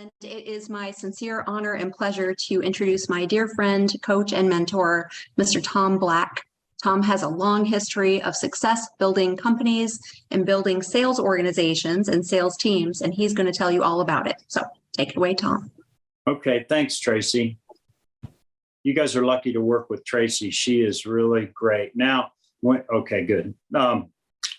And it is my sincere honor and pleasure to introduce my dear friend, coach, and mentor, Mr. Tom Black. Tom has a long history of success building companies and building sales organizations and sales teams, and he's going to tell you all about it. So take it away, Tom. Okay, thanks, Tracy. You guys are lucky to work with Tracy. She is really great. Now, okay, good.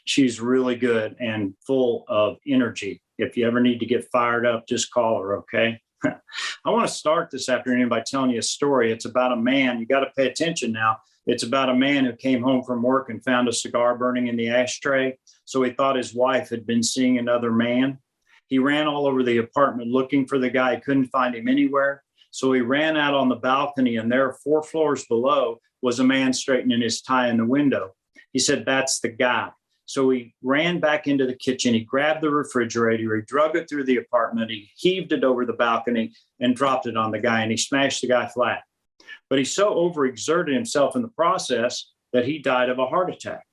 She's really good and full of energy. If you ever need to get fired up, just call her, okay? I want to start this afternoon by telling you a story. It's about a man. You got to pay attention now. It's about a man who came home from work and found a cigar burning in the ashtray. So he thought his wife had been seeing another man. He ran all over the apartment looking for the guy. He couldn't find him anywhere. So he ran out on the balcony, and there, 4 floors below, was a man straightening his tie in the window. He said, "That's the guy." So he ran back into the kitchen. He grabbed the refrigerator. He drug it through the apartment. He heaved it over the balcony and dropped it on the guy, and he smashed the guy flat. But he so overexerted himself in the process that he died of a heart attack.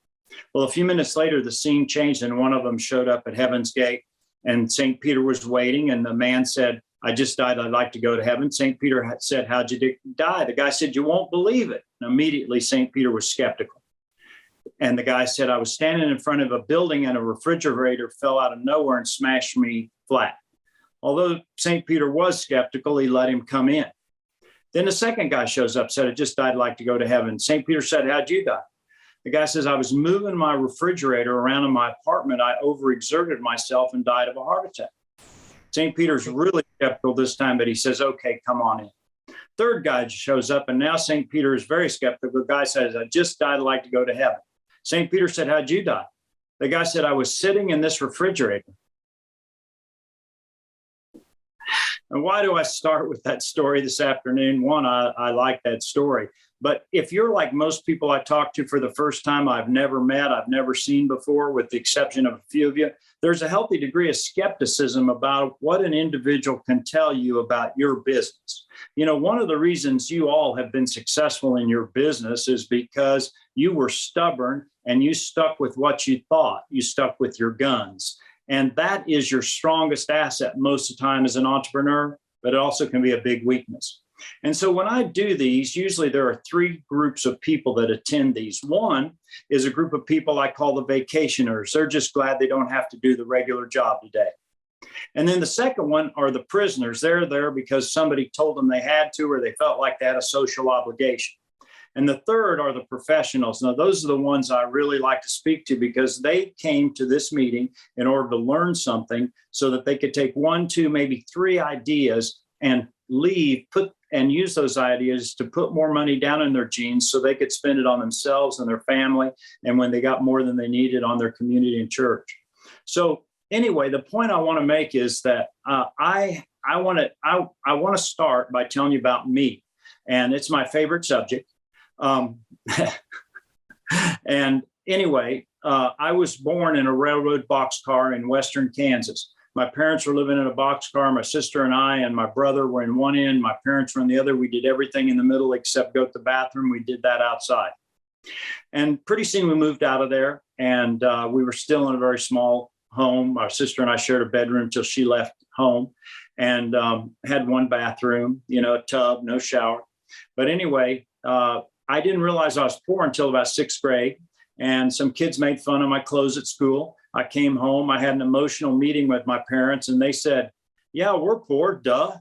Well, a few minutes later, the scene changed, and one of them showed up at Heaven's Gate, and St. Peter was waiting, and the man said, "I just died. I'd like to go to heaven." St. Peter said, "How'd you die?" The guy said, "You won't believe it." And immediately, St. Peter was skeptical. And the guy said, "I was standing in front of a building and a refrigerator fell out of nowhere and smashed me flat." Although St. Peter was skeptical, he let him come in. Then the second guy shows up, said, "I just died. I'd like to go to heaven." St. Peter said, "How'd you die?" The guy says, "I was moving my refrigerator around in my apartment. I overexerted myself and died of a heart attack." St. Peter's really skeptical this time, but he says, "Okay, come on in." Third guy shows up, and now St. Peter is very skeptical. The guy says, "I just died. I'd like to go to heaven." St. Peter said, "How'd you die?" The guy said, "I was sitting in this refrigerator." And why do I start with that story this afternoon? One, I like that story. But if you're like most people I talk to for the first time, I've never met, I've never seen before, with the exception of a few of you, there's a healthy degree of skepticism about what an individual can tell you about your business. You know, one of the reasons you all have been successful in your business is because you were stubborn and you stuck with what you thought. You stuck with your guns. And that is your strongest asset most of the time as an entrepreneur, but it also can be a big weakness. And so when I do these, usually there are 3 groups of people that attend these. One is a group of people I call the vacationers. They're just glad they don't have to do the regular job today. And then the second one are the prisoners. They're there because somebody told them they had to, or they felt like they had a social obligation. And the third are the professionals. Now, those are the ones I really like to speak to because they came to this meeting in order to learn something so that they could take 1, 2, maybe 3 ideas and leave, and use those ideas to put more money down in their jeans so they could spend it on themselves and their family. And when they got more than they needed, on their community and church. So anyway, the point I want to make is that I want to start by telling you about me. And it's my favorite subject. And anyway, I was born in a railroad boxcar in western Kansas. My parents were living in a boxcar. My sister and I and my brother were in one end. My parents were in the other. We did everything in the middle except go to the bathroom. We did that outside. And pretty soon we moved out of there, and we were still in a very small home. Our sister and I shared a bedroom till she left home, and had 1 bathroom, a tub, no shower. But anyway, I didn't realize I was poor until about 6th grade, and some kids made fun of my clothes at school. I came home, I had an emotional meeting with my parents, and they said, "Yeah, we're poor, duh."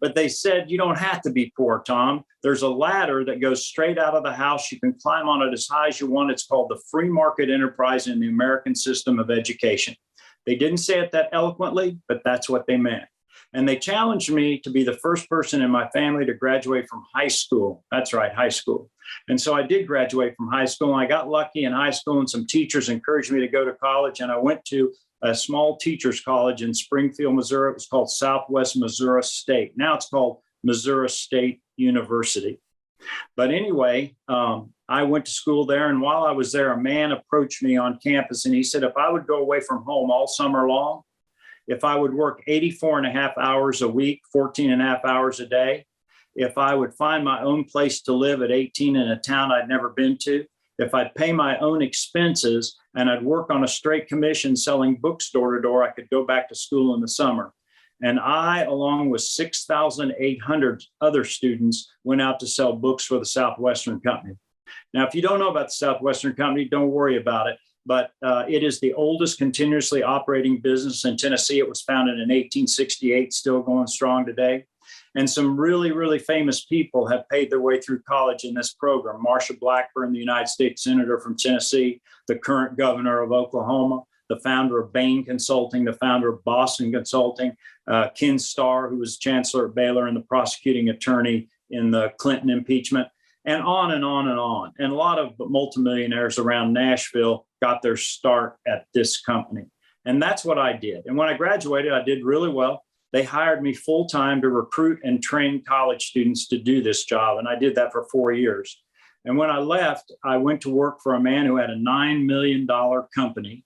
But they said, "You don't have to be poor, Tom. There's a ladder that goes straight out of the house. You can climb on it as high as you want. It's called the free market enterprise in the American system of education." They didn't say it that eloquently, but that's what they meant. And they challenged me to be the first person in my family to graduate from high school. That's right, high school. And so I did graduate from high school. And I got lucky in high school, and some teachers encouraged me to go to college. And I went to a small teachers college in Springfield, Missouri. It was called Southwest Missouri State. Now it's called Missouri State University. But anyway, I went to school there. And while I was there, a man approached me on campus, and he said, if I would go away from home all summer long, if I would work 84 and a half hours a week, 14 and a half hours a day, if I would find my own place to live at 18 in a town I'd never been to, if I'd pay my own expenses and I'd work on a straight commission selling books door to door, I could go back to school in the summer. And I, along with 6,800 other students, went out to sell books for the Southwestern Company. Now, if you don't know about the Southwestern Company, don't worry about it. But it is the oldest continuously operating business in Tennessee. It was founded in 1868, still going strong today. And some really, really famous people have paid their way through college in this program. Marsha Blackburn, the United States Senator from Tennessee, the current governor of Oklahoma, the founder of Bain Consulting, the founder of Boston Consulting, Ken Starr, who was chancellor at Baylor and the prosecuting attorney in the Clinton impeachment, and on and on and on. And a lot of multimillionaires around Nashville got their start at this company. And that's what I did. And when I graduated, I did really well. They hired me full time to recruit and train college students to do this job. And I did that for 4 years. And when I left, I went to work for a man who had a $9 million company.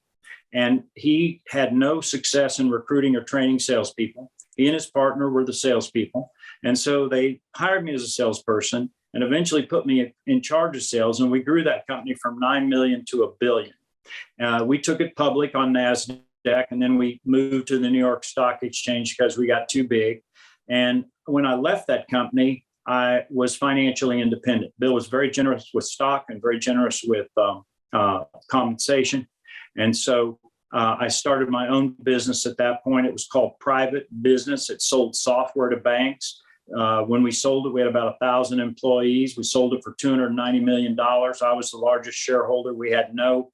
And he had no success in recruiting or training salespeople. He and his partner were the salespeople. And so they hired me as a salesperson and eventually put me in charge of sales. And we grew that company from 9 million to $1 billion. We took it public on NASDAQ, and then we moved to the New York Stock Exchange because we got too big. And when I left that company, I was financially independent. Bill was very generous with stock and very generous with compensation. And so I started my own business at that point. It was called Private Business. It sold software to banks. When we sold it, we had about 1,000 employees. We sold it for $290 million. I was the largest shareholder. We had no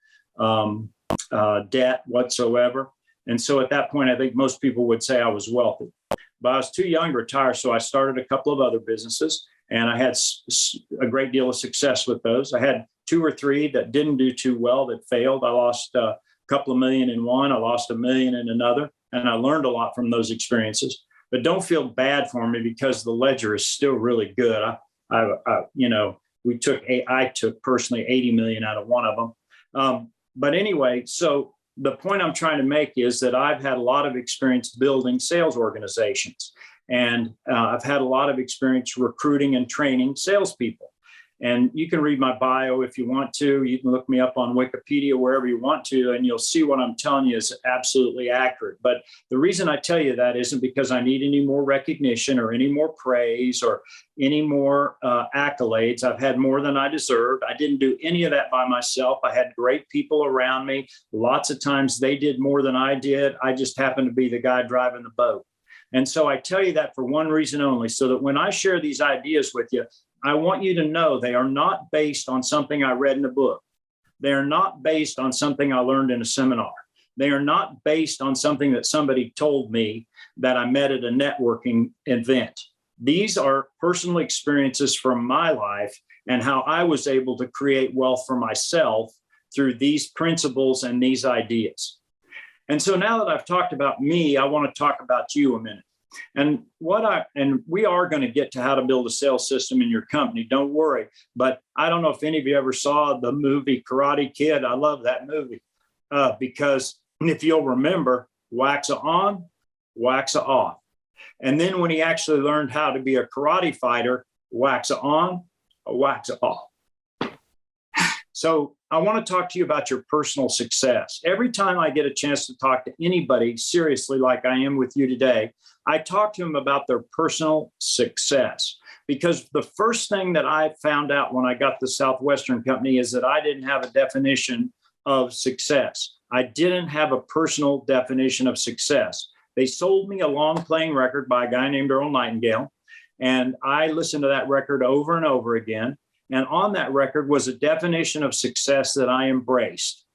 debt whatsoever. And so at that point, I think most people would say I was wealthy. But I was too young to retire, so I started a couple of other businesses, and I had a great deal of success with those. I had 2 or 3 that didn't do too well, that failed. I lost a couple of million in one. I lost $1 million in another, and I learned a lot from those experiences. But don't feel bad for me because the ledger is still really good. I took personally 80 million out of one of them. But anyway, so the point I'm trying to make is that I've had a lot of experience building sales organizations, and I've had a lot of experience recruiting and training salespeople. And you can read my bio if you want to. You can look me up on Wikipedia, wherever you want to, and you'll see what I'm telling you is absolutely accurate. But the reason I tell you that isn't because I need any more recognition or any more praise or any more accolades. I've had more than I deserved. I didn't do any of that by myself. I had great people around me. Lots of times they did more than I did. I just happened to be the guy driving the boat. And so I tell you that for one reason only, so that when I share these ideas with you, I want you to know they are not based on something I read in a book. They are not based on something I learned in a seminar. They are not based on something that somebody told me that I met at a networking event. These are personal experiences from my life and how I was able to create wealth for myself through these principles and these ideas. And so now that I've talked about me, I want to talk about you a minute. And we are going to get to how to build a sales system in your company. Don't worry. But I don't know if any of you ever saw the movie Karate Kid. I love that movie because if you'll remember, wax-a on, wax-a off. And then when he actually learned how to be a karate fighter, wax-a on, wax-a off. So I want to talk to you about your personal success. Every time I get a chance to talk to anybody seriously, like I am with you today, I talk to them about their personal success. Because the first thing that I found out when I got the Southwestern Company is that I didn't have a definition of success. I didn't have a personal definition of success. They sold me a long playing record by a guy named Earl Nightingale, and I listened to that record over and over again. And on that record was a definition of success that I embraced.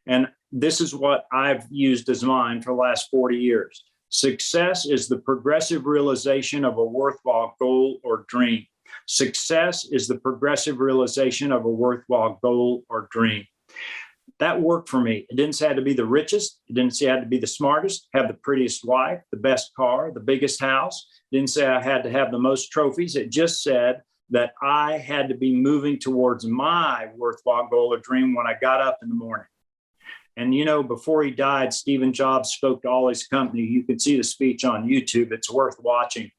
And this is what I've used as mine for the last 40 years. Success is the progressive realization of a worthwhile goal or dream. Success is the progressive realization of a worthwhile goal or dream. That worked for me. It didn't say I had to be the richest. It didn't say I had to be the smartest, have the prettiest wife, the best car, the biggest house. It didn't say I had to have the most trophies. It just said that I had to be moving towards my worthwhile goal or dream when I got up in the morning. And, you know, before he died, Stephen Jobs spoke to all his company. You can see the speech on YouTube. It's worth watching.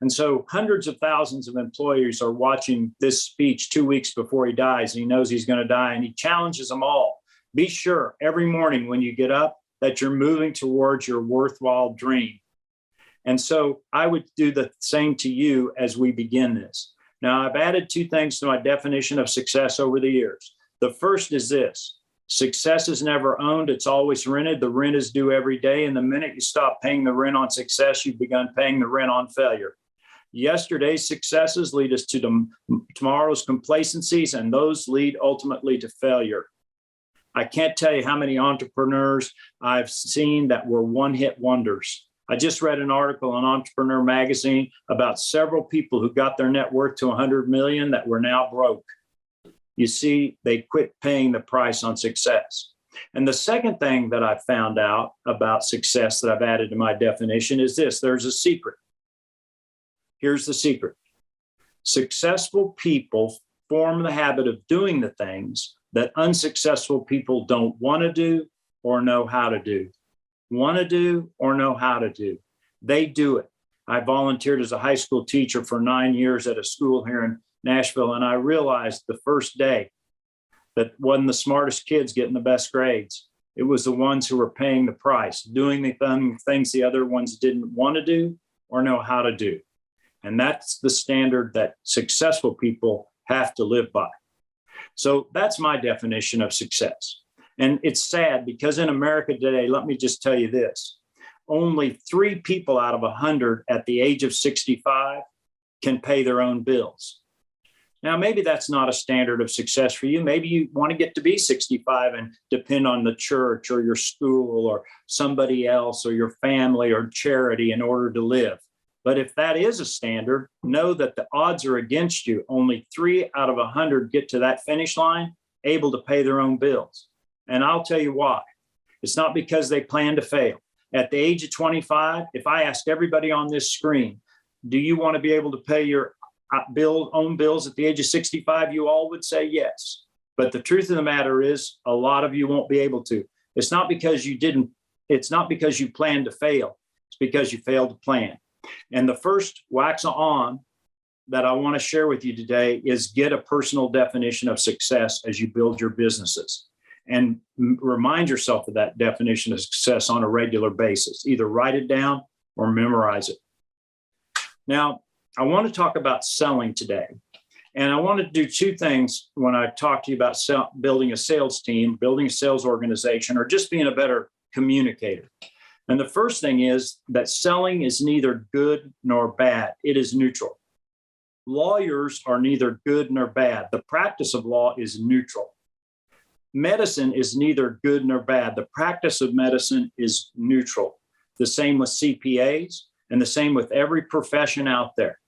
And so hundreds of thousands of employees are watching this speech 2 weeks before he dies. He knows he's going to die, and he challenges them all. Be sure every morning when you get up that you're moving towards your worthwhile dream. And so I would do the same to you as we begin this. Now, I've added two things to my definition of success over the years. The first is this: success is never owned, it's always rented. The rent is due every day. And the minute you stop paying the rent on success, you've begun paying the rent on failure. Yesterday's successes lead us to tomorrow's complacencies, and those lead ultimately to failure. I can't tell you how many entrepreneurs I've seen that were one-hit wonders. I just read an article in Entrepreneur magazine about several people who got their net worth to 100 million that were now broke. You see, they quit paying the price on success. And the second thing that I found out about success that I've added to my definition is this: there's a secret. Here's the secret. Successful people form the habit of doing the things that unsuccessful people don't want to do or know how to do. Want to do or know how to do. They do it. I volunteered as a high school teacher for 9 years at a school here in Nashville, and I realized the first day that wasn't the smartest kids getting the best grades. It was the ones who were paying the price, doing the things the other ones didn't want to do or know how to do. And that's the standard that successful people have to live by. So that's my definition of success. And it's sad because in America today, let me just tell you this: only 3 people out of 100 at the age of 65 can pay their own bills. Now, maybe that's not a standard of success for you. Maybe you want to get to be 65 and depend on the church or your school or somebody else or your family or charity in order to live. But if that is a standard, know that the odds are against you. Only 3 out of 100 get to that finish line able to pay their own bills. And I'll tell you why. It's not because they plan to fail. At the age of 25, if I asked everybody on this screen, do you want to be able to pay your own bills at the age of 65? You all would say yes. But the truth of the matter is, a lot of you won't be able to. It's not because you didn't. It's not because you planned to fail. It's because you failed to plan. And the first wax on that I want to share with you today is get a personal definition of success as you build your businesses. And remind yourself of that definition of success on a regular basis. Either write it down or memorize it. Now, I want to talk about selling today. And I want to do 2 things when I talk to you about building a sales team, building a sales organization, or just being a better communicator. And the first thing is that selling is neither good nor bad. It is neutral. Lawyers are neither good nor bad. The practice of law is neutral. Medicine is neither good nor bad. The practice of medicine is neutral. The same with CPAs and the same with every profession out there.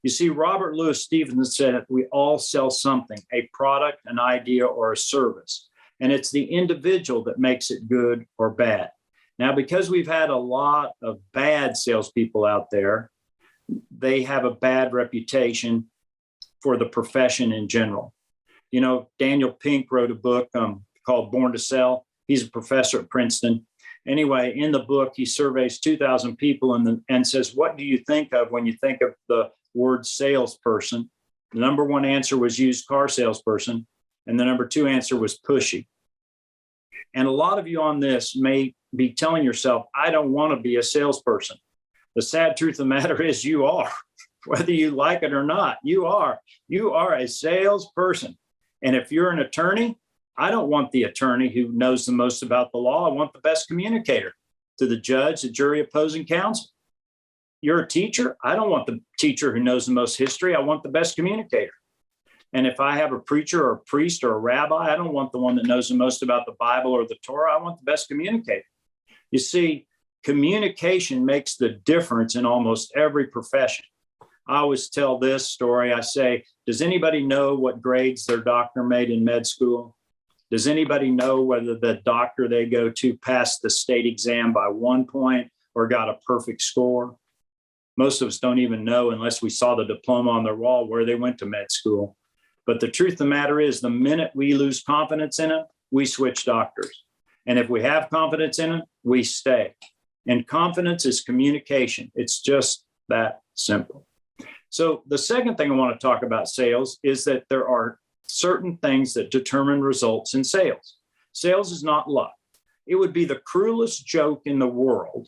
You see, Robert Louis Stevenson said we all sell something, a product, an idea, or a service. And it's the individual that makes it good or bad. Now, because we've had a lot of bad salespeople out there, they have a bad reputation for the profession in general. You know, Daniel Pink wrote a book called Born to Sell. He's a professor at Princeton. Anyway, in the book, he surveys 2,000 people and says, what do you think of when you think of the word salesperson? The number 1 answer was used car salesperson, and the number 2 answer was pushy. And a lot of you on this may be telling yourself, I don't want to be a salesperson. The sad truth of the matter is you are. Whether you like it or not, you are. You are a salesperson. And if you're an attorney, I don't want the attorney who knows the most about the law. I want the best communicator to the judge, the jury, opposing counsel. You're a teacher. I don't want the teacher who knows the most history. I want the best communicator. And if I have a preacher or a priest or a rabbi, I don't want the one that knows the most about the Bible or the Torah. I want the best communicator. You see, communication makes the difference in almost every profession. I always tell this story. I say, does anybody know what grades their doctor made in med school? Does anybody know whether the doctor they go to passed the state exam by 1 point or got a perfect score? Most of us don't even know unless we saw the diploma on their wall where they went to med school. But the truth of the matter is, the minute we lose confidence in them, we switch doctors. And if we have confidence in them, we stay. And confidence is communication. It's just that simple. So the second thing I want to talk about sales is that there are certain things that determine results in sales. Sales is not luck. It would be the cruelest joke in the world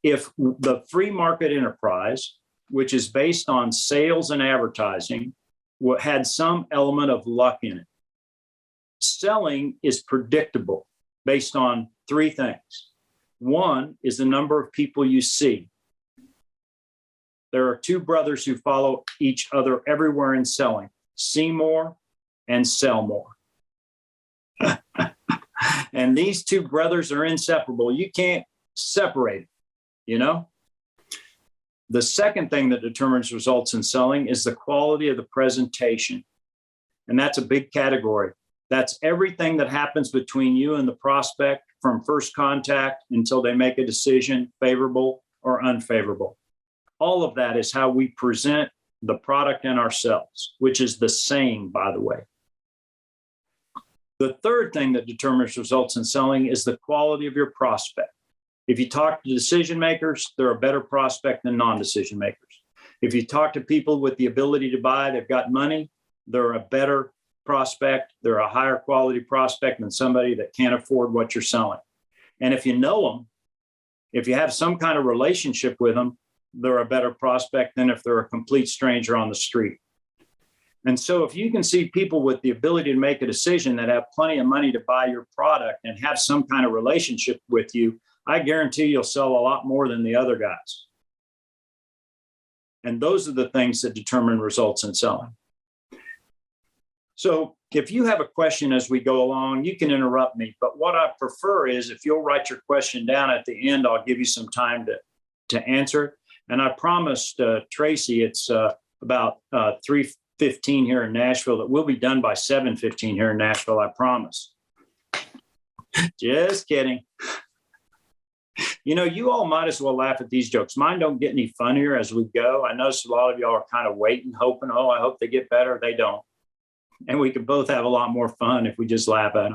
if the free market enterprise, which is based on sales and advertising, had some element of luck in it. Selling is predictable based on three things. One is the number of people you see. There are two brothers who follow each other everywhere in selling: see more and sell more. And these two brothers are inseparable. You can't separate them, you know? The second thing that determines results in selling is the quality of the presentation. And that's a big category. That's everything that happens between you and the prospect from first contact until they make a decision, favorable or unfavorable. All of that is how we present the product and ourselves, which is the same, by the way. The third thing that determines results in selling is the quality of your prospect. If you talk to decision makers, they're a better prospect than non-decision makers. If you talk to people with the ability to buy, they've got money, they're a better prospect. They're a higher quality prospect than somebody that can't afford what you're selling. And if you know them, if you have some kind of relationship with them, they're a better prospect than if they're a complete stranger on the street. And so if you can see people with the ability to make a decision that have plenty of money to buy your product and have some kind of relationship with you, I guarantee you'll sell a lot more than the other guys. And those are the things that determine results in selling. So if you have a question as we go along, you can interrupt me. But what I prefer is if you'll write your question down at the end, I'll give you some time to answer it. And I promised Tracy it's about 3:15 here in Nashville, that we'll be done by 7:15 here in Nashville, I promise. Just kidding. You know, you all might as well laugh at these jokes. Mine don't get any funnier as we go. I notice a lot of y'all are kind of waiting, hoping, oh, I hope they get better. They don't. And we could both have a lot more fun if we just laugh at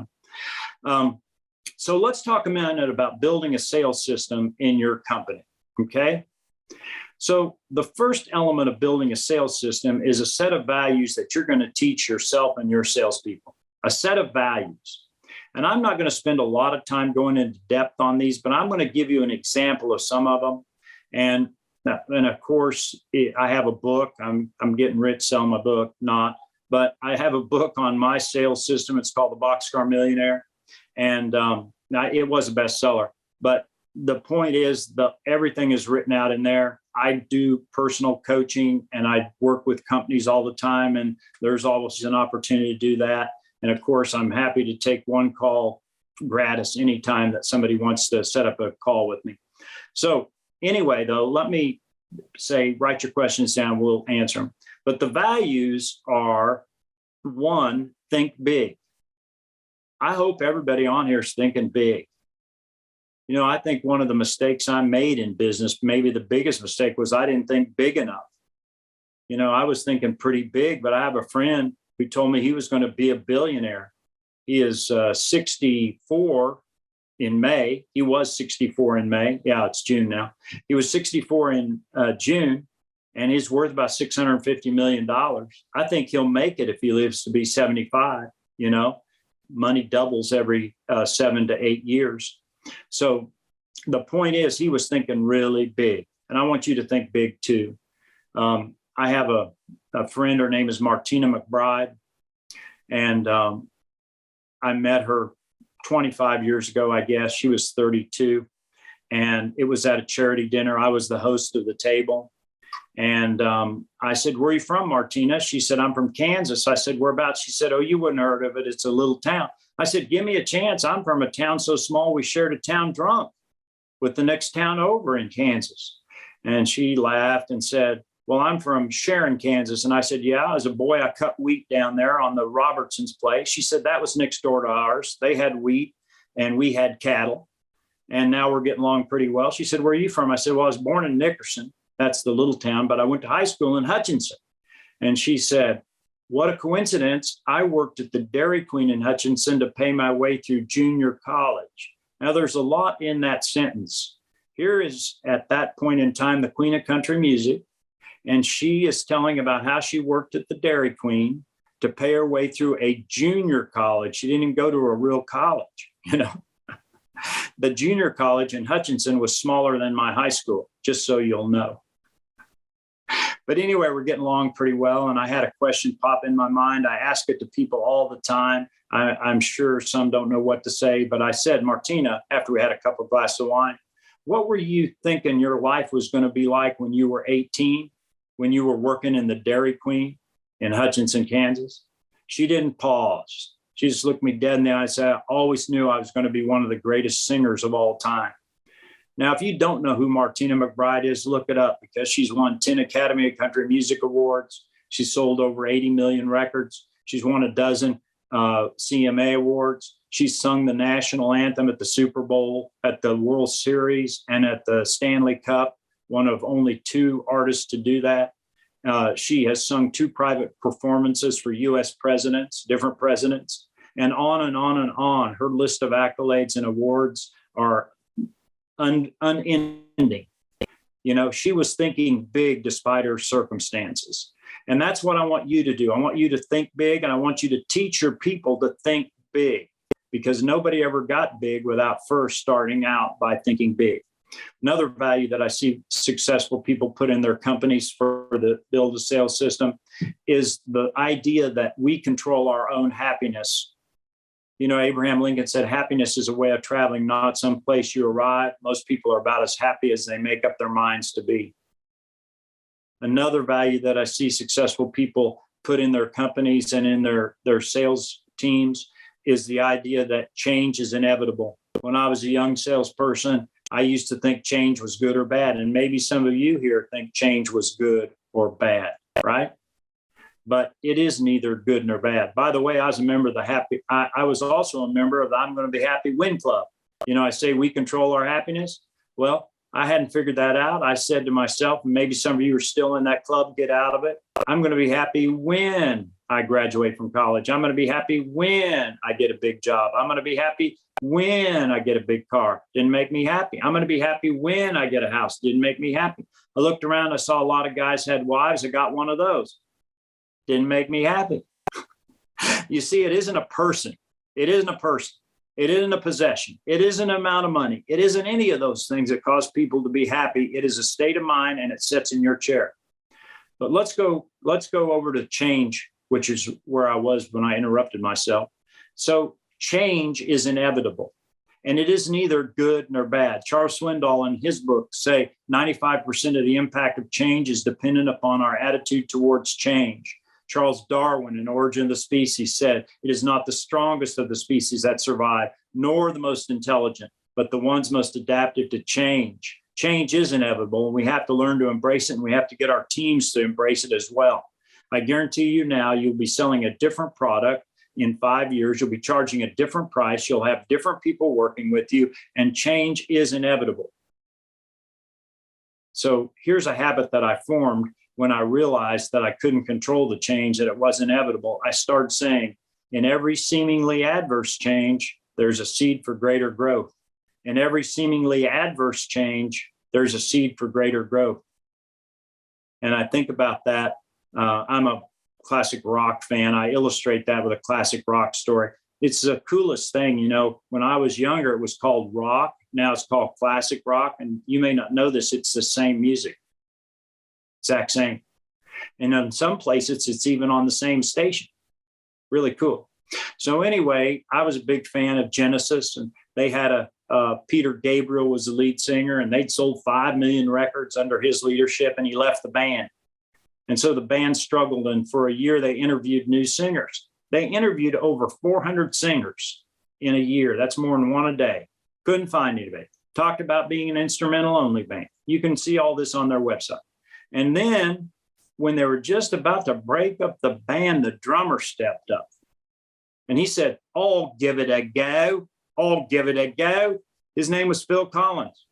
them. So let's talk a minute about building a sales system in your company, okay? So the first element of building a sales system is a set of values that you're going to teach yourself and your salespeople, a set of values. And I'm not going to spend a lot of time going into depth on these, but I'm going to give you an example of some of them. And of course, I have a book. I'm getting rich selling my book, not. But I have a book on my sales system. It's called The Boxcar Millionaire. And it was a bestseller. But the point is that everything is written out in there. I do personal coaching and I work with companies all the time. And there's always an opportunity to do that. And of course, I'm happy to take one call gratis anytime that somebody wants to set up a call with me. So anyway, though, let me say, write your questions down. We'll answer them. But the values are, one, think big. I hope everybody on here is thinking big. You know, I think one of the mistakes I made in business, maybe the biggest mistake, was I didn't think big enough. You know, I was thinking pretty big, but I have a friend who told me he was going to be a billionaire. He is 64 in May. He was 64 in May. Yeah, it's June now. He was 64 in June. And he's worth about $650 million. I think he'll make it if he lives to be 75. You know, money doubles every 7 to 8 years. So the point is, he was thinking really big. And I want you to think big too. I have a friend, her name is Martina McBride. And I met her 25 years ago, I guess. She was 32. And it was at a charity dinner. I was the host of the table. And I said, where are you from, Martina? She said, I'm from Kansas. I said, whereabouts? She said, oh, you wouldn't have heard of it. It's a little town. I said, give me a chance. I'm from a town so small we shared a town drunk with the next town over in Kansas. And she laughed and said, well, I'm from Sharon, Kansas. And I said, yeah, as a boy, I cut wheat down there on the Robertson's place. She said, that was next door to ours. They had wheat and we had cattle. And now we're getting along pretty well. She said, where are you from? I said, well, I was born in Nickerson. That's the little town, but I went to high school in Hutchinson. And she said, what a coincidence. I worked at the Dairy Queen in Hutchinson to pay my way through junior college. Now, there's a lot in that sentence. Here is, at that point in time, the Queen of Country Music. And she is telling about how she worked at the Dairy Queen to pay her way through a junior college. She didn't even go to a real college, you know. The junior college in Hutchinson was smaller than my high school, just so you'll know. But anyway, we're getting along pretty well. And I had a question pop in my mind. I ask it to people all the time. I'm sure some don't know what to say, but I said, Martina, after we had a couple of glasses of wine, what were you thinking your life was going to be like when you were 18, when you were working in the Dairy Queen in Hutchinson, Kansas? She didn't pause. She just looked me dead in the eye and said, I always knew I was going to be one of the greatest singers of all time. Now, if you don't know who Martina McBride is, look it up, because she's won 10 Academy of Country Music Awards. She's sold over 80 million records. She's won a dozen CMA awards. She's sung the national anthem at the Super Bowl, at the World Series, and at the Stanley Cup, one of only 2 artists to do that. She has sung 2 private performances for U.S. presidents, different presidents, and on and on and on. Her list of accolades and awards are unending. You know, she was thinking big despite her circumstances. And that's what I want you to do. I want you to think big, and I want you to teach your people to think big, because nobody ever got big without first starting out by thinking big. Another value that I see successful people put in their companies for the build a sales system is the idea that we control our own happiness. You know, Abraham Lincoln said, happiness is a way of traveling, not some place you arrive. Most people are about as happy as they make up their minds to be. Another value that I see successful people put in their companies and in their sales teams is the idea that change is inevitable. When I was a young salesperson, I used to think change was good or bad. And maybe some of you here think change was good or bad, right? But it is neither good nor bad. By the way, I was a member of the I was also a member of the I'm Going to Be Happy Win Club. You know, I say we control our happiness. Well, I hadn't figured that out. I said to myself, and maybe some of you are still in that club, get out of it. I'm going to be happy when I graduate from college. I'm going to be happy when I get a big job. I'm going to be happy when I get a big car. Didn't make me happy. I'm going to be happy when I get a house. Didn't make me happy. I looked around. I saw a lot of guys had wives. I got one of those. Didn't make me happy. You see, it isn't a person. It isn't a person. It isn't a possession. It isn't an amount of money. It isn't any of those things that cause people to be happy. It is a state of mind, and it sits in your chair. But let's go over to change, which is where I was when I interrupted myself. So change is inevitable, and it is neither good nor bad. Charles Swindoll in his book say 95% of the impact of change is dependent upon our attitude towards change. Charles Darwin in Origin of the Species said, it is not the strongest of the species that survive, nor the most intelligent, but the ones most adaptive to change. Change is inevitable, and we have to learn to embrace it, and we have to get our teams to embrace it as well. I guarantee you now, you'll be selling a different product in 5 years. You'll be charging a different price. You'll have different people working with you, and change is inevitable. So here's a habit that I formed when I realized that I couldn't control the change, that it was inevitable. I started saying, in every seemingly adverse change, there's a seed for greater growth. In every seemingly adverse change, there's a seed for greater growth. And I think about that. I'm a classic rock fan. I illustrate that with a classic rock story. It's the coolest thing. You know, when I was younger, it was called rock. Now it's called classic rock. And you may not know this, it's the same music. Exact same. And in some places, it's even on the same station. Really cool. So anyway, I was a big fan of Genesis, and they had Peter Gabriel was the lead singer, and they'd sold 5 million records under his leadership, and he left the band. And so the band struggled, and for a year, they interviewed new singers. They interviewed over 400 singers in a year. That's more than one a day. Couldn't find anybody. Talked about being an instrumental-only band. You can see all this on their website. And then when they were just about to break up the band, the drummer stepped up. And he said, I'll give it a go. I'll give it a go. His name was Phil Collins.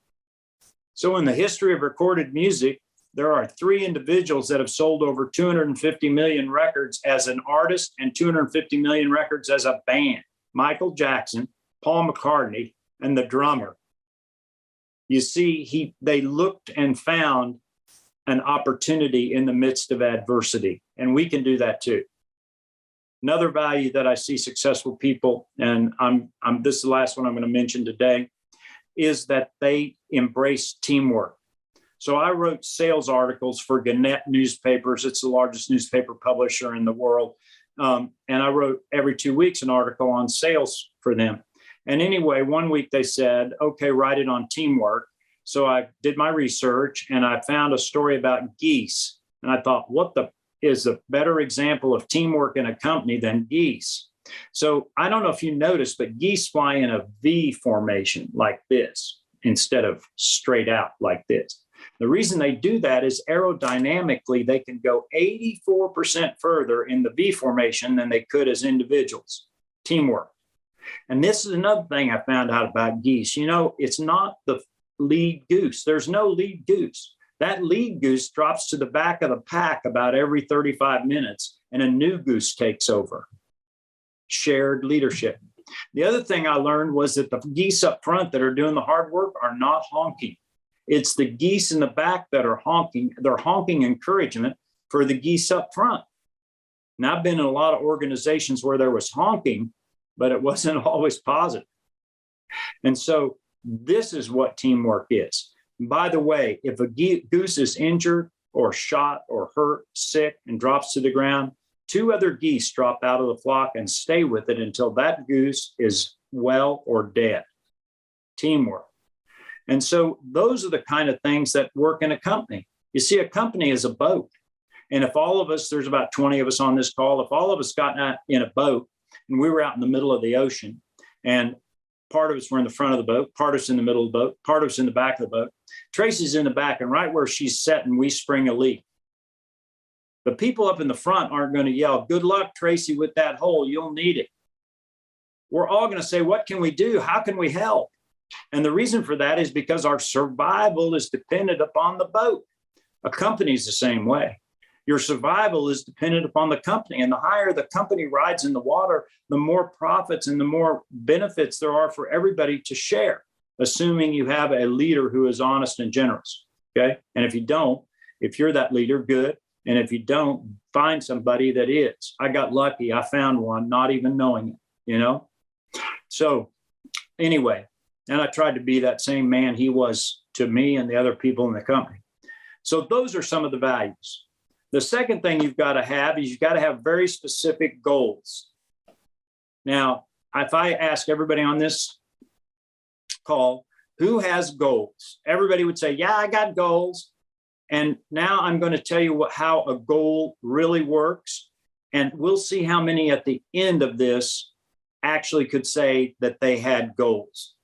So in the history of recorded music, there are 3 individuals that have sold over 250 million records as an artist and 250 million records as a band. Michael Jackson, Paul McCartney, and the drummer. You see, they looked and found an opportunity in the midst of adversity. And we can do that too. Another value that I see successful people, and this is the last one I'm going to mention today, is that they embrace teamwork. So I wrote sales articles for Gannett newspapers. It's the largest newspaper publisher in the world. And I wrote every 2 weeks an article on sales for them. And anyway, one week they said, okay, write it on teamwork. So I did my research and I found a story about geese. And I thought, what is a better example of teamwork in a company than geese? So I don't know if you noticed, but geese fly in a V formation like this instead of straight out like this. The reason they do that is aerodynamically, they can go 84% further in the V formation than they could as individuals. Teamwork. And this is another thing I found out about geese. You know, it's not the lead goose. There's no lead goose. That lead goose drops to the back of the pack about every 35 minutes, and a new goose takes over. Shared leadership. The other thing I learned was that the geese up front that are doing the hard work are not honking. It's the geese in the back that are honking. They're honking encouragement for the geese up front. Now, I've been in a lot of organizations where there was honking, but it wasn't always positive. And so this is what teamwork is. By the way, if a goose is injured or shot or hurt, sick, and drops to the ground, 2 other geese drop out of the flock and stay with it until that goose is well or dead. Teamwork. And so those are the kind of things that work in a company. You see, a company is a boat. And if all of us, there's about 20 of us on this call, if all of us got in a boat and we were out in the middle of the ocean, and part of us were in the front of the boat, part of us in the middle of the boat, part of us in the back of the boat, Tracy's in the back, and right where she's sitting, we spring a leak. The people up in the front aren't going to yell, "Good luck, Tracy, with that hole. You'll need it." We're all going to say, "What can we do? How can we help?" And the reason for that is because our survival is dependent upon the boat. A company is the same way. Your survival is dependent upon the company. And the higher the company rides in the water, the more profits and the more benefits there are for everybody to share, assuming you have a leader who is honest and generous. Okay. And if you don't, if you're that leader, good. And if you don't, find somebody that is. I got lucky. I found one, not even knowing it, you know? So anyway, and I tried to be that same man he was to me and the other people in the company. So those are some of the values. The second thing you've got to have is you've got to have very specific goals. Now, if I ask everybody on this call, who has goals? Everybody would say, yeah, I got goals. And now I'm going to tell you how a goal really works. And we'll see how many at the end of this actually could say that they had goals.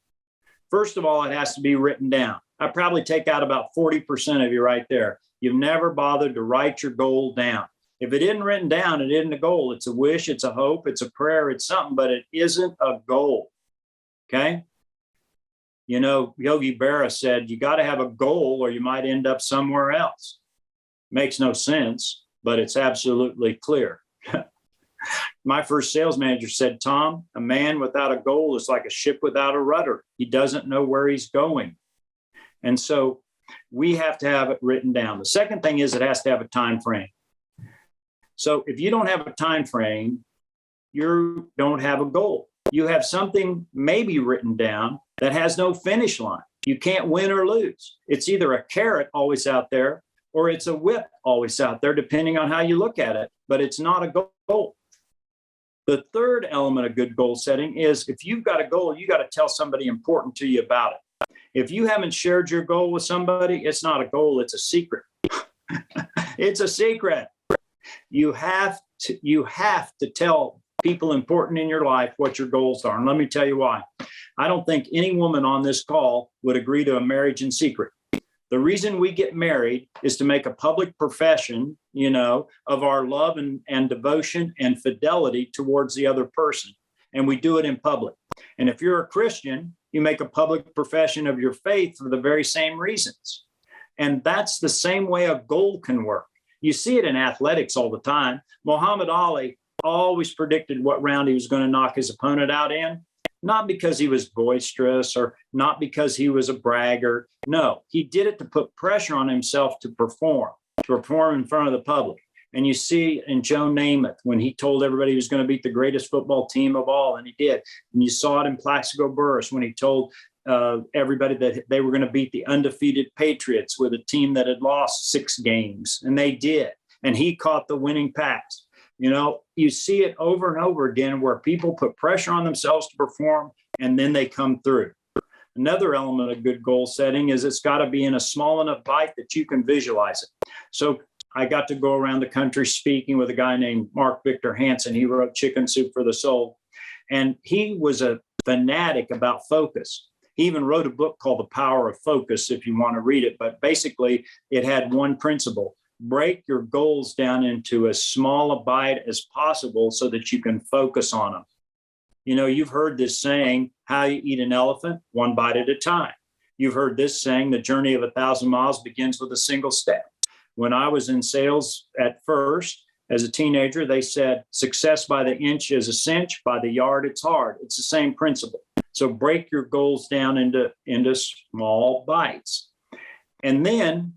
First of all, it has to be written down. I probably take out about 40% of you right there. You've never bothered to write your goal down. If it isn't written down, it isn't a goal. It's a wish, it's a hope, it's a prayer, it's something, but it isn't a goal. Okay? You know, Yogi Berra said, you got to have a goal or you might end up somewhere else. Makes no sense, but it's absolutely clear. My first sales manager said, Tom, a man without a goal is like a ship without a rudder. He doesn't know where he's going. And so we have to have it written down. The second thing is it has to have a time frame. So if you don't have a time frame, you don't have a goal. You have something maybe written down that has no finish line. You can't win or lose. It's either a carrot always out there or it's a whip always out there, depending on how you look at it, but it's not a goal. The third element of good goal setting is if you've got a goal, you got to tell somebody important to you about it. If you haven't shared your goal with somebody, it's not a goal, it's a secret. It's a secret. You have to tell people important in your life what your goals are. And let me tell you why. I don't think any woman on this call would agree to a marriage in secret. The reason we get married is to make a public profession, you know, of our love and devotion and fidelity towards the other person. And we do it in public. And if you're a Christian, you make a public profession of your faith for the very same reasons. And that's the same way a goal can work. You see it in athletics all the time. Muhammad Ali always predicted what round he was going to knock his opponent out in. Not because he was boisterous or not because he was a braggart. No, he did it to put pressure on himself to perform in front of the public. And you see in Joe Namath, when he told everybody he was going to beat the greatest football team of all, and he did. And you saw it in Plaxico Burress when he told everybody that they were going to beat the undefeated Patriots with a team that had lost 6 games, and they did. And he caught the winning pass. You know, you see it over and over again where people put pressure on themselves to perform, and then they come through. Another element of good goal setting is it's got to be in a small enough bite that you can visualize it. So I got to go around the country speaking with a guy named Mark Victor Hansen. He wrote Chicken Soup for the Soul. And he was a fanatic about focus. He even wrote a book called The Power of Focus, if you want to read it. But basically, it had one principle: break your goals down into as small a bite as possible so that you can focus on them. You know, you've heard this saying, how you eat an elephant, one bite at a time. You've heard this saying, the journey of 1,000 miles begins with a single step. When I was in sales at first, as a teenager, they said, success by the inch is a cinch, by the yard it's hard. It's the same principle. So break your goals down into small bites. And then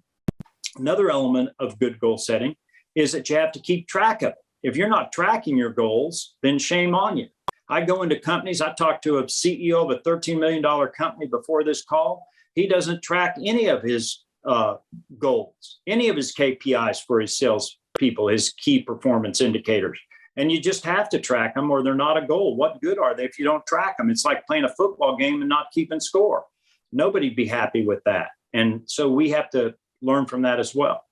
another element of good goal setting is that you have to keep track of it. If you're not tracking your goals, then shame on you. I go into companies. I talked to a CEO of a $13 million company before this call. He doesn't track any of his goals, any of his KPIs for his sales people, his key performance indicators. And you just have to track them or they're not a goal. What good are they if you don't track them? It's like playing a football game and not keeping score. Nobody'd be happy with that. And so we have to learn from that as well.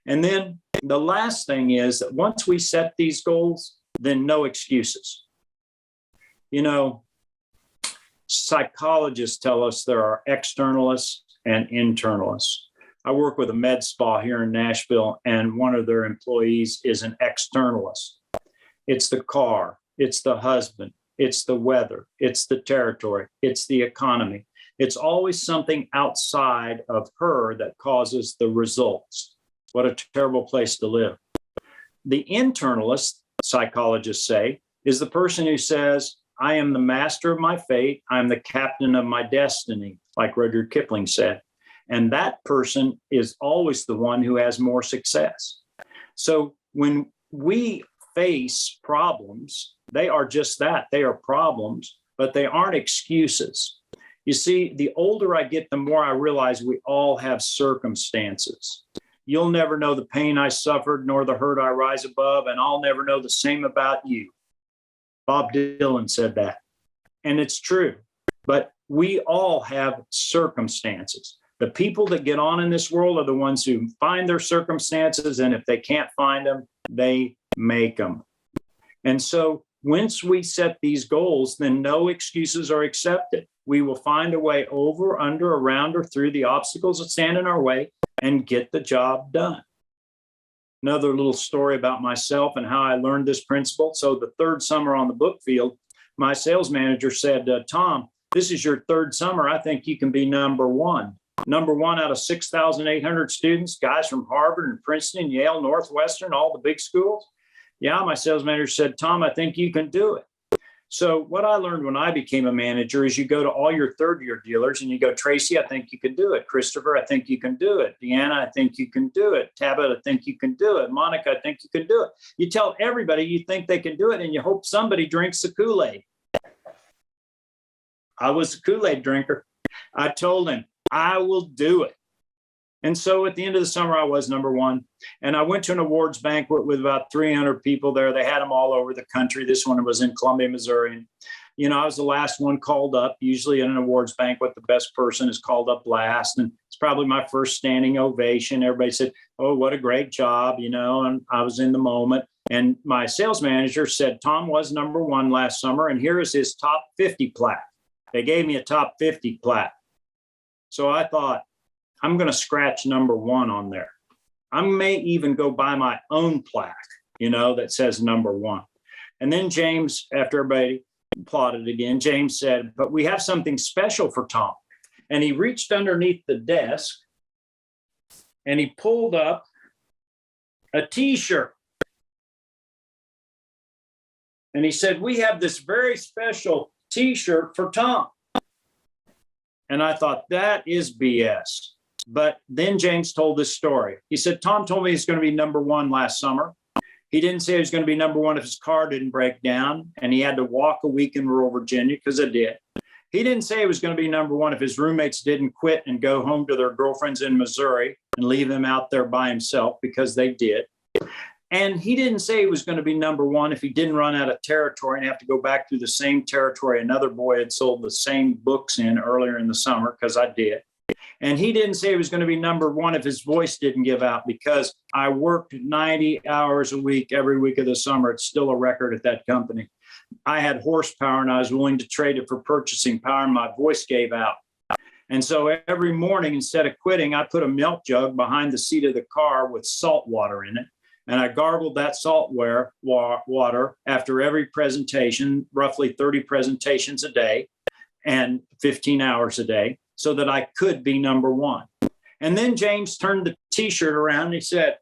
And then the last thing is that once we set these goals, then no excuses. You know, psychologists tell us there are externalists and internalists. I work with a med spa here in Nashville, and one of their employees is an externalist. It's the car, it's the husband, it's the weather, it's the territory, it's the economy. It's always something outside of her that causes the results. What a terrible place to live. The internalist, psychologists say, is the person who says, I am the master of my fate. I'm the captain of my destiny, like Rudyard Kipling said. And that person is always the one who has more success. So when we face problems, they are just that. They are problems, but they aren't excuses. You see, the older I get, the more I realize we all have circumstances. You'll never know the pain I suffered, nor the hurt I rise above, and I'll never know the same about you. Bob Dylan said that. And it's true. But we all have circumstances. The people that get on in this world are the ones who find their circumstances, and if they can't find them, they make them. And so once we set these goals, then no excuses are accepted. We will find a way over, under, around, or through the obstacles that stand in our way and get the job done. Another little story about myself and how I learned this principle. So the third summer on the book field, my sales manager said, Tom, this is your third summer. I think you can be number one. Number one out of 6,800 students, guys from Harvard and Princeton, Yale, Northwestern, all the big schools. Yeah, my sales manager said, Tom, I think you can do it. So what I learned when I became a manager is you go to all your third-year dealers and you go, Tracy, I think you can do it. Christopher, I think you can do it. Deanna, I think you can do it. Tabitha, I think you can do it. Monica, I think you can do it. You tell everybody you think they can do it, and you hope somebody drinks the Kool-Aid. I was a Kool-Aid drinker. I told him, I will do it. And so at the end of the summer, I was number one. And I went to an awards banquet with about 300 people there. They had them all over the country. This one was in Columbia, Missouri. And, you know, I was the last one called up. Usually in an awards banquet, the best person is called up last. And it's probably my first standing ovation. Everybody said, oh, what a great job, you know, and I was in the moment. And my sales manager said, Tom was number one last summer, and here is his top 50 plaque. They gave me a top 50 plaque. So I thought, I'm going to scratch number one on there. I may even go buy my own plaque, you know, that says number one. And then James, after everybody applauded again, James said, but we have something special for Tom. And he reached underneath the desk and he pulled up a T-shirt. And he said, we have this very special T-shirt for Tom. And I thought, that is BS. But then James told this story. He said, Tom told me he's going to be number one last summer. He didn't say he was going to be number one if his car didn't break down and he had to walk a week in rural Virginia, because it did. He didn't say he was going to be number one if his roommates didn't quit and go home to their girlfriends in Missouri and leave him out there by himself, because they did. And he didn't say he was going to be number one if he didn't run out of territory and have to go back through the same territory another boy had sold the same books in earlier in the summer, because I did. And he didn't say he was going to be number one if his voice didn't give out, because I worked 90 hours a week every week of the summer. It's still a record at that company. I had horsepower and I was willing to trade it for purchasing power, and my voice gave out. And so every morning, instead of quitting, I put a milk jug behind the seat of the car with salt water in it. And I gargled that salt water after every presentation, roughly 30 presentations a day and 15 hours a day, so that I could be number one. And then James turned the t-shirt around and he said,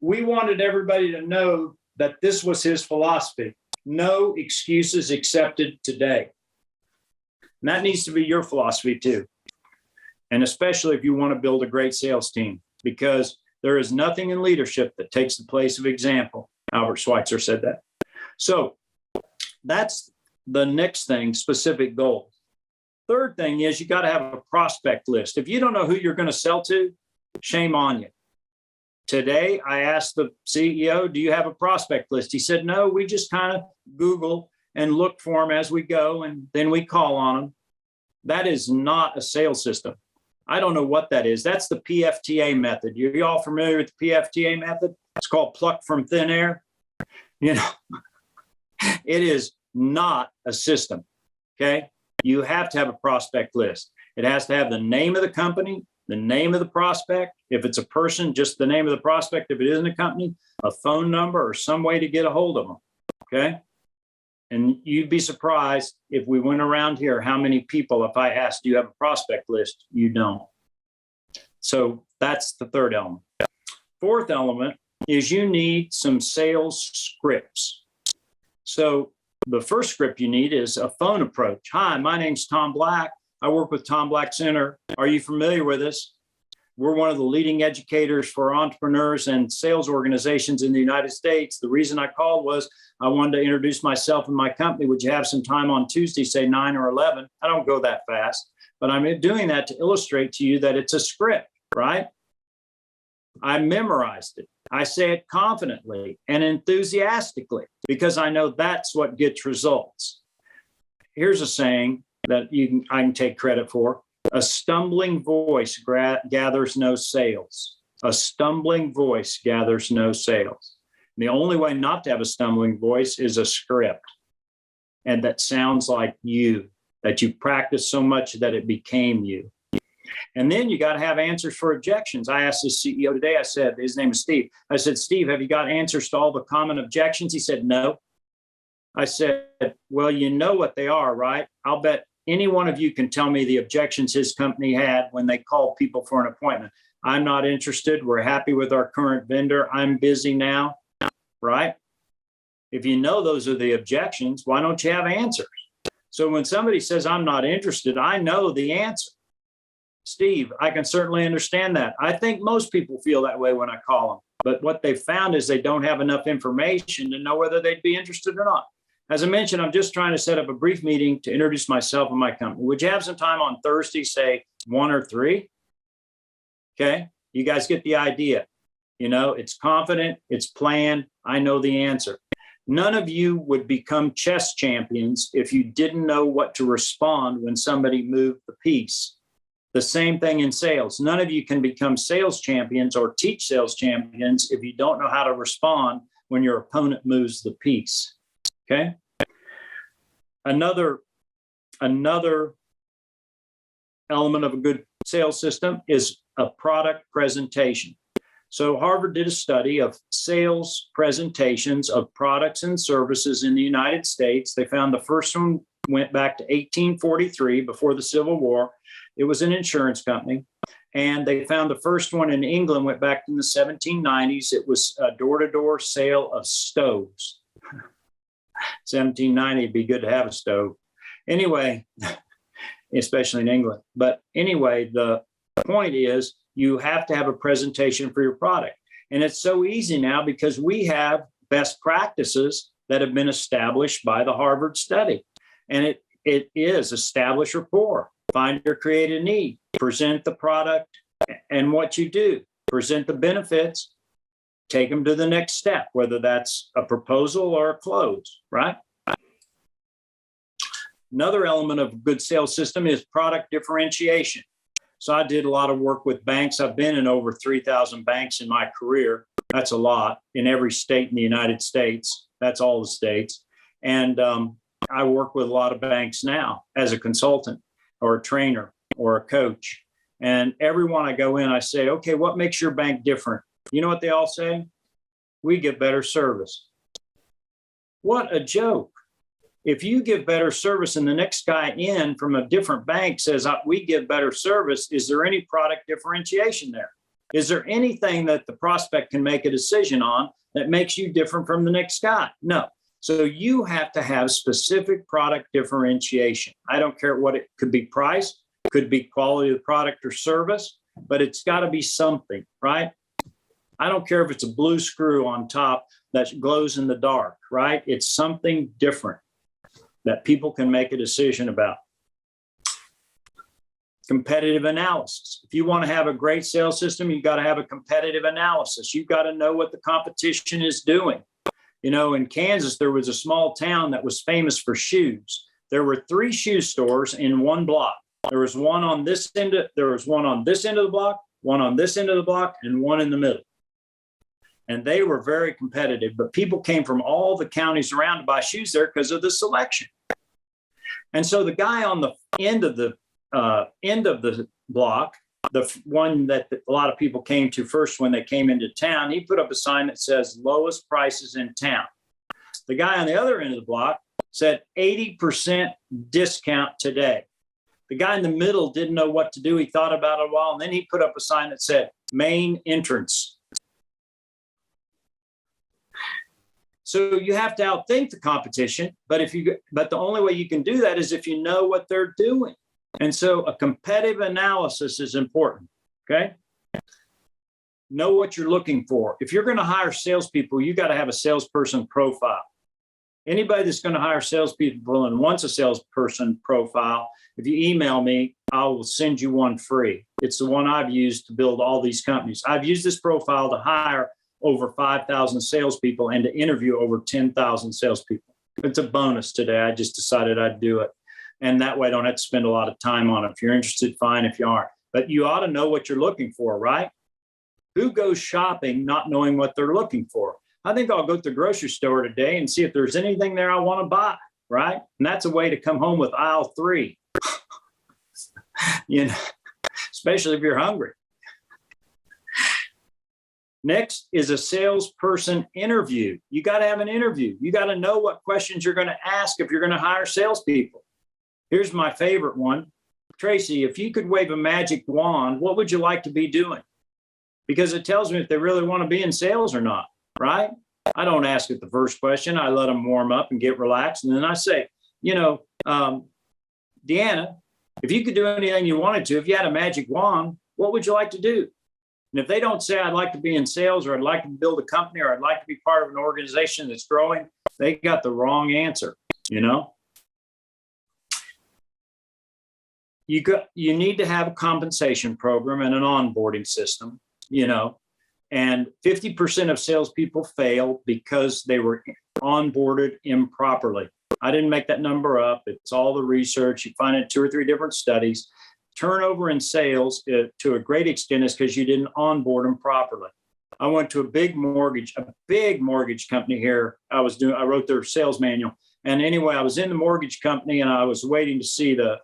we wanted everybody to know that this was his philosophy. No excuses accepted today. And that needs to be your philosophy too. And especially if you want to build a great sales team, because there is nothing in leadership that takes the place of example. Albert Schweitzer said that. So that's the next thing, specific goals. Third thing is you got to have a prospect list. If you don't know who you're going to sell to, shame on you. Today, I asked the CEO, do you have a prospect list? He said, no, we just kind of Google and look for them as we go, and then we call on them. That is not a sales system. I don't know what that is. That's the PFTA method. You all familiar with the PFTA method? It's called pluck from thin air. You know, it is not a system, okay? You have to have a prospect list. It has to have the name of the company, the name of the prospect. If it's a person, just the name of the prospect. If it isn't a company, a phone number or some way to get a hold of them, okay? And you'd be surprised if we went around here, how many people, if I asked, do you have a prospect list? You don't. So that's the third element. Fourth element is you need some sales scripts. So the first script you need is a phone approach. Hi, my name's Tom Black. I work with Tom Black Center. Are you familiar with us? We're one of the leading educators for entrepreneurs and sales organizations in the United States. The reason I called was I wanted to introduce myself and my company. Would you have some time on Tuesday, say 9 or 11? I don't go that fast, but I'm doing that to illustrate to you that it's a script, right? I memorized it. I say it confidently and enthusiastically because I know that's what gets results. Here's a saying that I can take credit for. A stumbling voice gathers no sales. A stumbling voice gathers no sales. And the only way not to have a stumbling voice is a script. And that sounds like you, that you practiced so much that it became you. And then you got to have answers for objections. I asked the CEO today, I said, his name is Steve. I said, Steve, have you got answers to all the common objections? He said, no. I said, well, you know what they are, right? I'll bet any one of you can tell me the objections his company had when they called people for an appointment. I'm not interested. We're happy with our current vendor. I'm busy now, right? If you know those are the objections, why don't you have answers? So when somebody says, I'm not interested, I know the answer. Steve, I can certainly understand that. I think most people feel that way when I call them. But what they found is they don't have enough information to know whether they'd be interested or not. As I mentioned, I'm just trying to set up a brief meeting to introduce myself and my company. Would you have some time on Thursday, say 1 or 3? Okay, you guys get the idea. You know, it's confident, it's planned. I know the answer. None of you would become chess champions if you didn't know what to respond when somebody moved the piece. The same thing in sales. None of you can become sales champions or teach sales champions if you don't know how to respond when your opponent moves the piece. Okay. Another element of a good sales system is a product presentation. So Harvard did a study of sales presentations of products and services in the United States. They found the first one went back to 1843, before the Civil War. It was an insurance company. And they found the first one in England went back in the 1790s. It was a door-to-door sale of stoves. 1790, it'd be good to have a stove. Anyway, especially in England. But anyway, the point is you have to have a presentation for your product. And it's so easy now because we have best practices that have been established by the Harvard study. And It is establish rapport, find or create a need, present the product and what you do, present the benefits, take them to the next step, whether that's a proposal or a close, right? Another element of a good sales system is product differentiation. So I did a lot of work with banks. I've been in over 3,000 banks in my career. That's a lot in every state in the United States. That's all the states. And I work with a lot of banks now as a consultant or a trainer or a coach. And everyone I go in, I say, okay, what makes your bank different? You know what they all say? We give better service. What a joke. If you give better service and the next guy in from a different bank says, we give better service, is there any product differentiation there? Is there anything that the prospect can make a decision on that makes you different from the next guy? No. So you have to have specific product differentiation. I don't care what it could be price, could be quality of the product or service, but it's got to be something, right? I don't care if it's a blue screw on top that glows in the dark, right? It's something different that people can make a decision about. Competitive analysis. If you want to have a great sales system, you've got to have a competitive analysis. You've got to know what the competition is doing. You know, in Kansas, there was a small town that was famous for shoes. There were 3 shoe stores in one block. There was one on this end, there was one on this end of the block, one on this end of the block, and one in the middle. And they were very competitive, but people came from all the counties around to buy shoes there because of the selection. And so the guy on the end of the block, the one that a lot of people came to first when they came into town, he put up a sign that says lowest prices in town. The guy on the other end of the block said 80% discount today. The guy in the middle didn't know what to do. He thought about it a while, and then he put up a sign that said main entrance. So you have to outthink the competition, but the only way you can do that is if you know what they're doing. And so a competitive analysis is important, okay? Know what you're looking for. If you're going to hire salespeople, you got to have a salesperson profile. Anybody that's going to hire salespeople and wants a salesperson profile, if you email me, I will send you one free. It's the one I've used to build all these companies. I've used this profile to hire over 5,000 salespeople and to interview over 10,000 salespeople. It's a bonus today. I just decided I'd do it. And that way I don't have to spend a lot of time on it. If you're interested, fine. If you aren't. But you ought to know what you're looking for, right? Who goes shopping not knowing what they're looking for? I think I'll go to the grocery store today and see if there's anything there I want to buy, right? And that's a way to come home with aisle 3. You know, especially if you're hungry. Next is a salesperson interview. You got to have an interview. You got to know what questions you're going to ask if you're going to hire salespeople. Here's my favorite one. Tracy, if you could wave a magic wand, what would you like to be doing? Because it tells me if they really want to be in sales or not, right? I don't ask it the first question. I let them warm up and get relaxed. And then I say, you know, Deanna, if you could do anything you wanted to, if you had a magic wand, what would you like to do? And if they don't say, I'd like to be in sales, or I'd like to build a company, or I'd like to be part of an organization that's growing, they got the wrong answer, you know? You need to have a compensation program and an onboarding system, you know, and 50% of salespeople fail because they were onboarded improperly. I didn't make that number up. It's all the research. You find it in 2 or 3 different studies. Turnover in sales to a great extent is because you didn't onboard them properly. I went to a big mortgage company here. I wrote their sales manual. And anyway, I was in the mortgage company and I was waiting to see the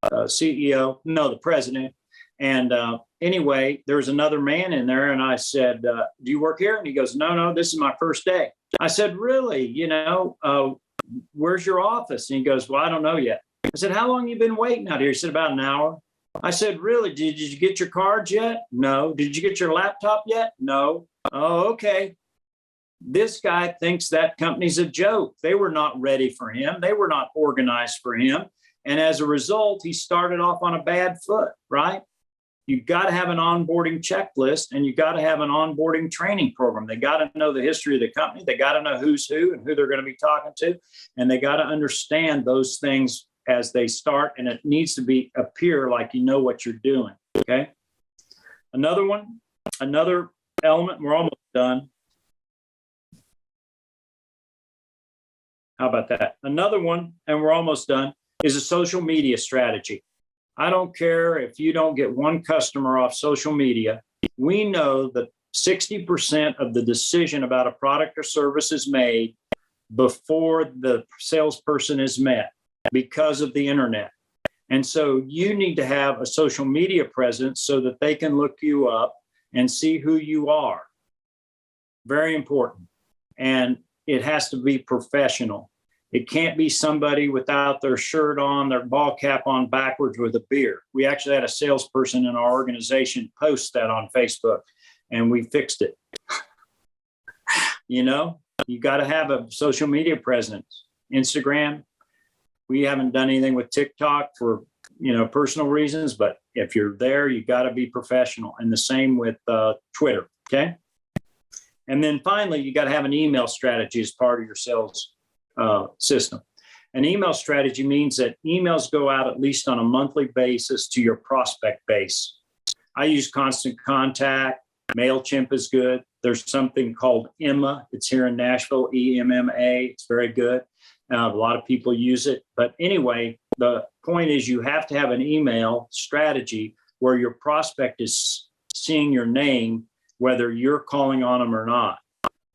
the president. And anyway, there was another man in there and I said, do you work here? And he goes, no, this is my first day. I said, really? You know, where's your office? And he goes, well, I don't know yet. I said, how long have you been waiting out here? He said, about an hour. I said, really? Did you get your cards yet? No. Did you get your laptop yet? No. Oh, okay. This guy thinks that company's a joke. They were not ready for him. They were not organized for him. And as a result, he started off on a bad foot, right? You've got to have an onboarding checklist and you've got to have an onboarding training program. They got to know the history of the company. They got to know who's who and who they're going to be talking to. And they got to understand those things as they start, and it needs to appear like you know what you're doing. Okay. Another element, we're almost done. How about that? Another one, and we're almost done, is a social media strategy. I don't care if you don't get one customer off social media. We know that 60% of the decision about a product or service is made before the salesperson is met because of the internet. And so you need to have a social media presence so that they can look you up and see who you are. Very important. And it has to be professional. It can't be somebody without their shirt on, their ball cap on backwards with a beard. We actually had a salesperson in our organization post that on Facebook, and we fixed it. You know, you got to have a social media presence. Instagram, we haven't done anything with TikTok for, personal reasons, but if you're there, you got to be professional. And the same with Twitter. Okay. And then finally, you got to have an email strategy as part of your sales system. An email strategy means that emails go out at least on a monthly basis to your prospect base. I use Constant Contact. MailChimp is good. There's something called Emma. It's here in Nashville, EMMA. It's very good. A lot of people use it. But anyway, the point is you have to have an email strategy where your prospect is seeing your name, whether you're calling on them or not.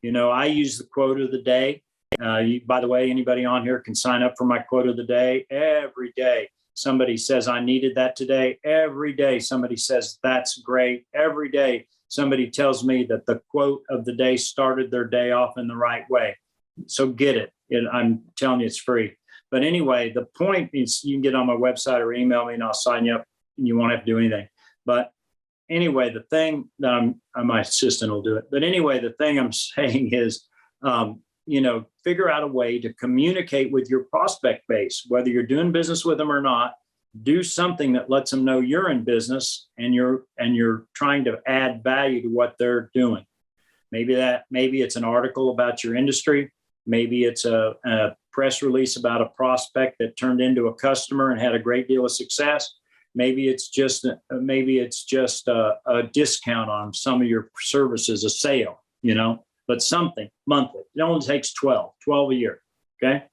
I use the quote of the day. By the way, anybody on here can sign up for my quote of the day. Every day, somebody says, I needed that today. Every day, somebody says, that's great. Every day, somebody tells me that the quote of the day started their day off in the right way. So get it. I'm telling you, it's free. But anyway, the point is you can get on my website or email me and I'll sign you up and you won't have to do anything. But anyway, the thing that my assistant will do it. But anyway, the thing I'm saying is, figure out a way to communicate with your prospect base, whether you're doing business with them or not. Do something that lets them know you're in business and you're trying to add value to what they're doing. Maybe it's an article about your industry. Maybe it's a press release about a prospect that turned into a customer and had a great deal of success. Maybe it's just a discount on some of your services, a sale, but something monthly. It only takes 12 a year. Okay.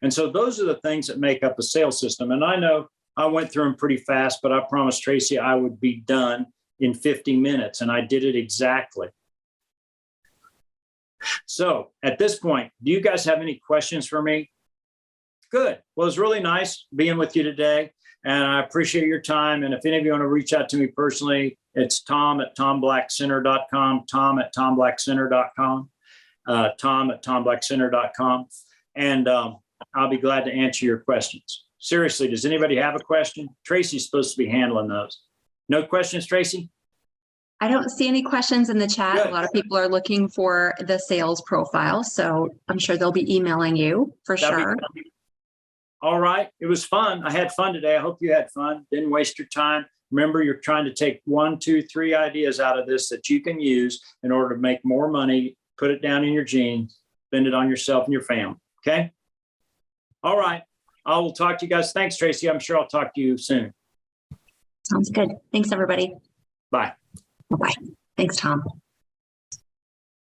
And so those are the things that make up a sales system. And I know I went through them pretty fast, but I promised Tracy I would be done in 50 minutes, and I did it exactly. So at this point, do you guys have any questions for me? Good. Well, it's really nice being with you today, and I appreciate your time. And if any of you want to reach out to me personally, it's tom@tomblackcenter.com, tom@tomblackcenter.com, tom@tomblackcenter.com, and I'll be glad to answer your questions. Seriously, does anybody have a question? Tracy's supposed to be handling those. No questions, Tracy? I don't see any questions in the chat. Good. A lot of people are looking for the sales profile, so I'm sure they'll be emailing you for sure. All right. It was fun. I had fun today. I hope you had fun. Didn't waste your time. Remember, you're trying to take 1, 2, 3 ideas out of this that you can use in order to make more money, put it down in your jeans, spend it on yourself and your family. Okay? All right. I will talk to you guys. Thanks, Tracy. I'm sure I'll talk to you soon. Sounds good. Thanks, everybody. Bye. Bye-bye. Thanks, Tom.